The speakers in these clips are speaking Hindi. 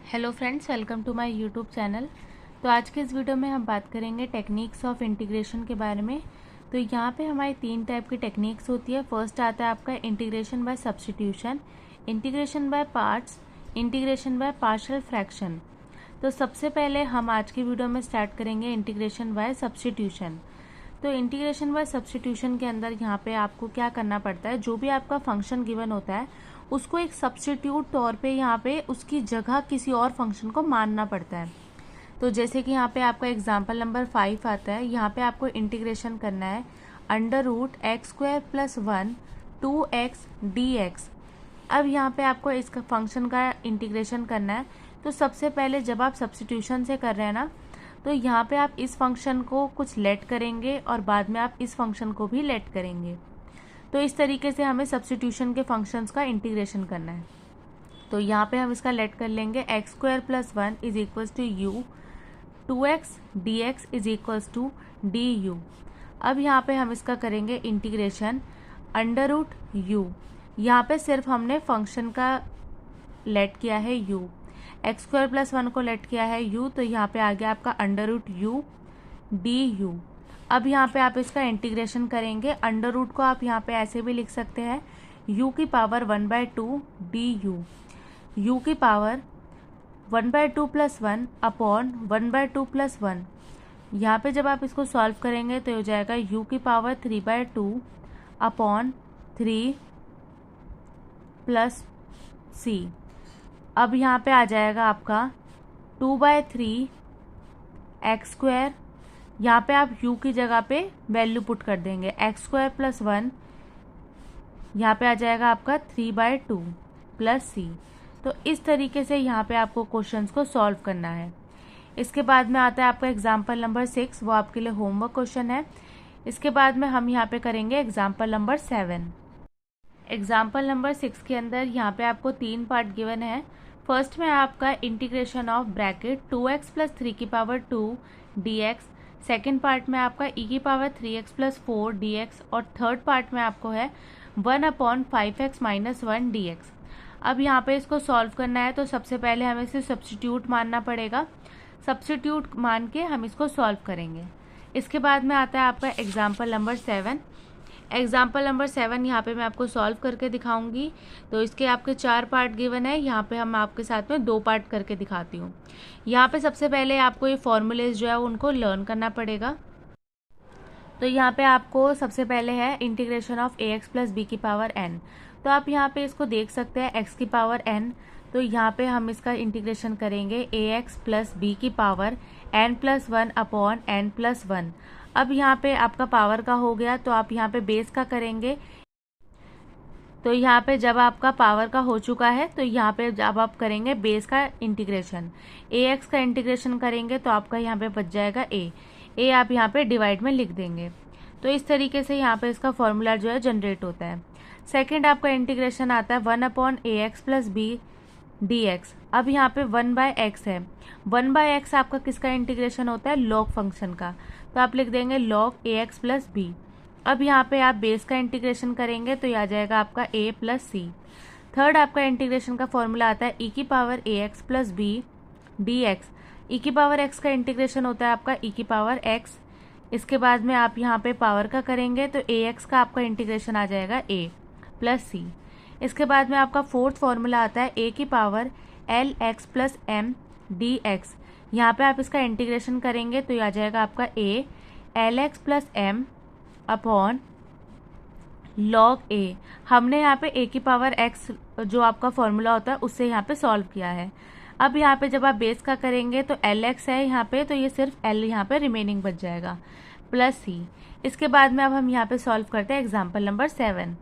Hello friends, welcome to my YouTube channel. तो आज के इस वीडियो में हम बात करेंगे टेक्निक्स ऑफ इंटीग्रेशन के बारे में। तो यहाँ पे हमारी तीन टाइप की टेक्निक्स होती है। फर्स्ट आता है आपका integration by substitution, integration by parts, integration by partial fraction. तो सबसे पहले हम आज की वीडियो में स्टार्ट करेंगे इंटीग्रेशन बाय सब्स्टिट्यूशन। तो इंटीग्रेशन बाय सब्स्टिट्यूशन के अंदर यहाँ पे आपको क्या करना पड़ता है, जो भी आपका फंक्शन गिवन होता है उसको एक सब्स्टिट्यूट तौर पे यहाँ पे उसकी जगह किसी और फंक्शन को मानना पड़ता है। तो जैसे कि यहाँ पे आपका एग्जाम्पल नंबर 5 आता है। यहाँ पे आपको इंटीग्रेशन करना है √x² + 1 2x dx। अब यहाँ पे आपको इस फंक्शन का इंटीग्रेशन करना है। तो सबसे पहले जब आप सब्स्टिट्यूशन से कर रहे हैं ना, तो यहाँ पे आप इस फंक्शन को कुछ लेट करेंगे और बाद में आप इस फंक्शन को भी लेट करेंगे। तो इस तरीके से हमें सब्स्टिट्यूशन के फंक्शंस का इंटीग्रेशन करना है। तो यहाँ पे हम इसका लेट कर लेंगे x² + 1 = u, 2x dx = du। अब यहाँ पे हम इसका करेंगे इंटीग्रेशन √u। यहाँ पे सिर्फ हमने फंक्शन का लेट किया है u, x² + 1 को लेट किया है u, तो यहाँ पे आ गया आपका √u du। अब यहाँ पे आप इसका इंटीग्रेशन करेंगे। अंडर रूट को आप यहाँ पे ऐसे भी लिख सकते हैं u⁴ 1/2 du, u⁴ 1/2 + 1 अपॉन 1/2 + 1। यहाँ पे जब आप इसको सॉल्व करेंगे तो हो जाएगा u⁴ 3/2 अपॉन 3 + c। अब यहाँ पे आ जाएगा आपका 2/3 x²। यहाँ पे आप u की जगह पे वैल्यू पुट कर देंगे, x² + 1 यहाँ पे आ जाएगा आपका 3/2 + c। तो इस तरीके से यहाँ पे आपको क्वेश्चंस को सॉल्व करना है। इसके बाद में आता है आपका एग्जाम्पल नंबर 6, वो आपके लिए होमवर्क क्वेश्चन है। इसके बाद में हम यहाँ पे करेंगे एग्जाम्पल नंबर 7। एग्जाम्पल नंबर 6 के अंदर यहाँ पे आपको 3 पार्ट गिवन है। फर्स्ट में आपका integration of bracket 2x + 3² dx, second part में आपका e⁴ 3x + 4 dx और थर्ड पार्ट में आपको है 1/5x - 1 dx। अब यहाँ पे इसको सॉल्व करना है, तो सबसे पहले हमें इसे सब्स्टिट्यूट मानना पड़ेगा। सब्स्टिट्यूट मान के हम इसको सॉल्व करेंगे। इसके बाद में आता है आपका एग्जाम्पल नंबर 7। एग्जाम्पल नंबर 7 यहाँ पे मैं आपको सॉल्व करके दिखाऊंगी। तो इसके आपके 4 पार्ट गिवन है। यहाँ पे हम आपके साथ में 2 पार्ट करके दिखाती हूँ। यहाँ पे सबसे पहले आपको ये फॉर्मूलेज जो है उनको लर्न करना पड़ेगा। तो यहाँ पे आपको सबसे पहले है इंटीग्रेशन ऑफ ax + b⁴n। तो आप यहाँ पे इसको देख सकते हैं x⁴n। तो यहाँ पे हम इसका इंटीग्रेशन करेंगे ax + b⁴n + 1 अपॉन n + 1। अब यहाँ पे आपका पावर का हो गया, तो आप यहाँ पे बेस का करेंगे। तो यहाँ पे जब आपका पावर का हो चुका है, तो यहाँ पे जब आप करेंगे बेस का इंटीग्रेशन, ax का इंटीग्रेशन करेंगे तो आपका यहाँ पे बच जाएगा a आप यहाँ पे डिवाइड में लिख देंगे। तो इस तरीके से यहाँ पे इसका फॉर्मूला जो है जनरेट होता है। सेकेंड आपका इंटीग्रेशन आता है 1/ax + b dx। अब यहाँ पे 1/x है। 1/x आपका किसका इंटीग्रेशन होता है, लॉग फंक्शन का। तो आप लिख देंगे log ax + b। अब यहाँ पे आप बेस का इंटीग्रेशन करेंगे तो यह आ जाएगा आपका a + c। थर्ड आपका इंटीग्रेशन का फॉर्मूला आता है e⁴ ax + b dx। e⁴ x का इंटीग्रेशन होता है आपका e⁴ x। इसके बाद में आप यहाँ पे पावर का करेंगे तो ax का आपका इंटीग्रेशन आ जाएगा a + c। इसके बाद में आपका फोर्थ फॉर्मूला आता है a⁴ lx + m dx। यहाँ पे आप इसका इंटीग्रेशन करेंगे तो ये आ जाएगा आपका a lx + m upon log a। हमने यहाँ पे a⁴ x जो आपका फॉर्मूला होता है उससे यहाँ पे सॉल्व किया है। अब यहाँ पे जब आप बेस का करेंगे तो lx है यहाँ पे, तो ये सिर्फ l यहाँ पे रिमेनिंग बच जाएगा + c। इसके बाद में अब हम यहाँ पे सॉल्व करते हैं एग्जाम्पल नंबर 7।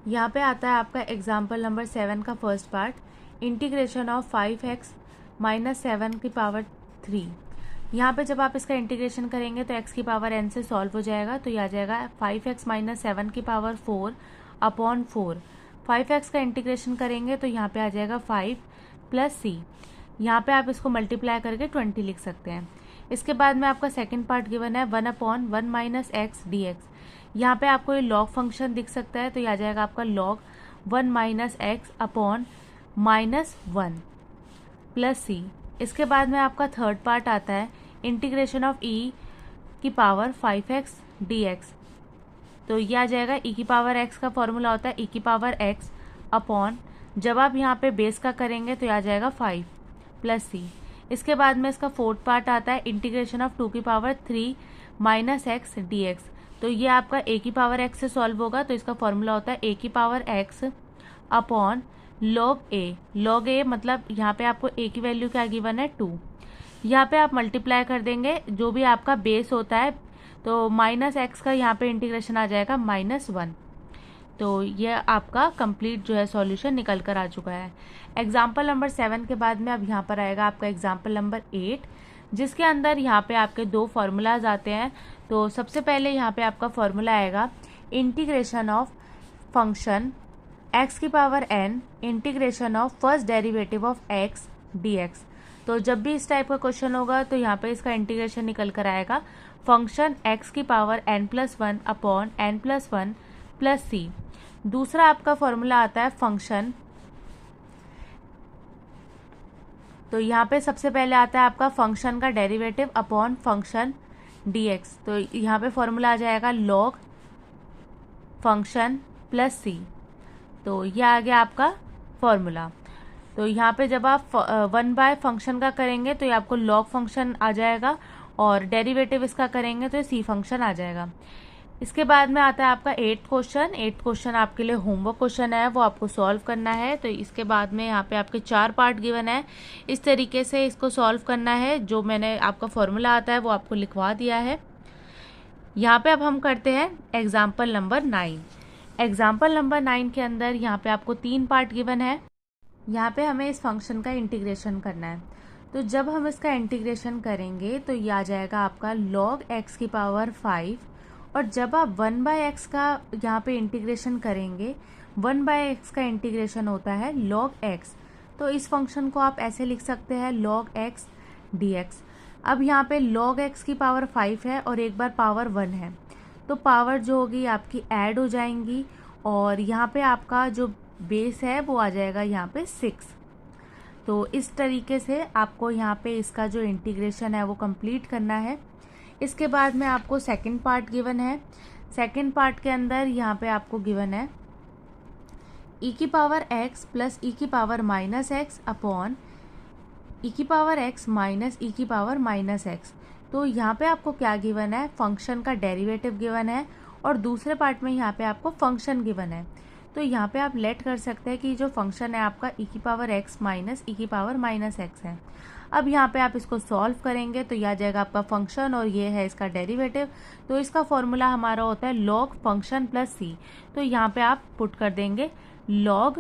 यहाँ पे आता है आपका एग्जाम्पल नंबर 7 का first part, integration of 5x - 7⁵। यहाँ पे जब आप इसका इंटीग्रेशन करेंगे तो x⁴n से सॉल्व हो जाएगा। तो यह आ जाएगा 5x - 7⁴ अपॉन 4। 5x का इंटीग्रेशन करेंगे तो यहाँ पे आ जाएगा 5 + c। यहाँ पे आप इसको मल्टीप्लाई करके 20 लिख सकते हैं। इसके बाद में आपका सेकंड पार्ट गिवन है 1/1 - x dx। यहाँ पे आपको ये लॉग फंक्शन दिख सकता है, तो ये आ जाएगा आपका log 1 - x अपॉन -1। प्लस सी। इसके बाद में आपका थर्ड पार्ट आता है इंटीग्रेशन ऑफ ई की पावर 5x dx। तो ये आ जाएगा ई की पावर x का फॉर्मूला होता है ई की पावर x अपॉन, जब आप यहाँ पे बेस का करेंगे तो ये आ जाएगा 5 प्लस सी। इसके बाद में इसका फोर्थ पार्ट आता है इंटीग्रेशन ऑफ 2 की power 3 minus x D x. तो ये आपका ए की पावर x से सॉल्व होगा, तो इसका फॉर्मूला होता है ए की पावर x अपॉन लॉग ए मतलब यहाँ पे आपको ए की वैल्यू क्या गिवन है 2। यहाँ पे आप मल्टीप्लाई कर देंगे जो भी आपका बेस होता है, तो माइनस एक्स का यहाँ पे इंटीग्रेशन आ जाएगा -1। तो ये आपका कंप्लीट जो है सॉल्यूशन निकल कर आ चुका है। एग्जाम्पल नंबर 7 के बाद में अब यहाँ पर आएगा आपका एग्जाम्पल नंबर 8, जिसके अंदर यहाँ पे आपके दो फार्मूलाज आते हैं। तो सबसे पहले यहाँ पे आपका फॉर्मूला आएगा इंटीग्रेशन ऑफ फंक्शन x की power n integration of first derivative of x dx। तो जब भी इस टाइप का क्वेश्चन होगा तो यहाँ पे इसका इंटीग्रेशन निकल कर आएगा फंक्शन x की power n+1 upon n+1 plus C. दूसरा आपका फॉर्मूला आता है फंक्शन, तो यहाँ पे सबसे पहले आता है आपका फंक्शन का डेरिवेटिव अपॉन फंक्शन dx। तो यहाँ पे फॉर्मूला आ जाएगा लॉग फंक्शन प्लस सी। तो ये आ गया आपका फॉर्मूला। तो यहाँ पे जब आप 1 फंक्शन का करेंगे तो ये आपको लॉग फंक्शन आ जाएगा, और डेरिवेटिव इसका करेंगे तो ये सी फंक्शन आ जाएगा। इसके बाद में आता है आपका 8th क्वेश्चन। 8th क्वेश्चन आपके लिए होमवर्क क्वेश्चन है, वो आपको सॉल्व करना है। तो इसके बाद में यहाँ पे आपके 4 पार्ट गिवन है, इस तरीके से इसको सॉल्व करना है। जो मैंने आपका फॉर्मूला आता है वो आपको लिखवा दिया है। यहाँ पे अब हम करते हैं एग्जाम्पल नंबर 9। एग्जाम्पल नंबर 9 के अंदर यहाँ पे आपको 3 पार्ट गिवन है। यहाँ पे हमें इस फंक्शन का इंटीग्रेशन करना है। तो जब हम इसका इंटीग्रेशन करेंगे तो ये आ जाएगा आपका log x की पावर 5, और जब आप 1/x का यहाँ पे इंटीग्रेशन करेंगे, 1/x का इंटीग्रेशन होता है log x। तो इस फंक्शन को आप ऐसे लिख सकते हैं log x dx। अब यहाँ पे log x की पावर 5 है और एक बार पावर 1 है, तो पावर जो होगी आपकी ऐड हो जाएंगी, और यहाँ पे आपका जो बेस है वो आ जाएगा यहाँ पे 6। तो इस तरीके से आपको यहाँ पे इसका जो इंटीग्रेशन है वो कंप्लीट करना है। इसके बाद में आपको सेकंड पार्ट गिवन है। सेकंड पार्ट के अंदर यहाँ पे आपको गिवन है e की पावर x प्लस e की पावर -x अपॉन e की पावर x माइनस e की पावर -x। तो यहाँ पे आपको क्या गिवन है, फंक्शन का डेरिवेटिव गिवन है, और दूसरे पार्ट में यहाँ पे आपको फंक्शन गिवन है। तो यहाँ पे आप लेट कर सकते हैं कि जो फंक्शन है आपका e की पावर x माइनस e की पावर -x है। अब यहाँ पे आप इसको सॉल्व करेंगे तो यह आ जाएगा आपका फंक्शन, और ये है इसका डेरिवेटिव। तो इसका फॉर्मूला हमारा होता है लॉग फंक्शन प्लस सी। तो यहाँ पे आप पुट कर देंगे लॉग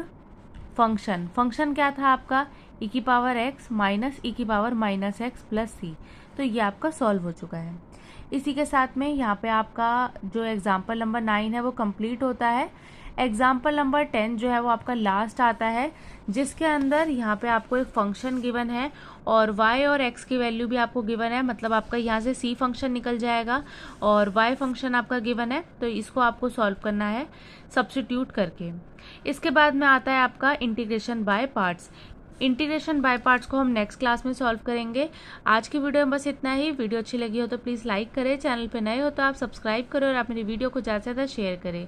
फंक्शन। फंक्शन क्या था आपका e की पावर x माइनस e की पावर -x प्लस सी। तो ये आपका सॉल्व हो चुका है। इसी के साथ में यहाँ पे आपका जो एग्जाम्पल नंबर 9 है वो कंप्लीट होता है। एग्जाम्पल नंबर 10 जो है वो आपका लास्ट आता है, जिसके अंदर यहाँ पे आपको एक फंक्शन गिवन है और y और x की वैल्यू भी आपको गिवन है। मतलब आपका यहाँ से c फंक्शन निकल जाएगा और y फंक्शन आपका गिवन है। तो इसको आपको सॉल्व करना है सब्स्टिट्यूट करके। इसके बाद में आता है आपका integration by parts. Integration by parts को हम नेक्स्ट क्लास में सॉल्व करेंगे। आज की वीडियो में बस इतना ही। वीडियो अच्छी लगी हो तो प्लीज़ लाइक करें, चैनल पे नए हो तो आप सब्सक्राइब करें और आप मेरी वीडियो को ज़्यादा से ज़्यादा शेयर करें।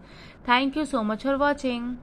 Thank you so much for watching.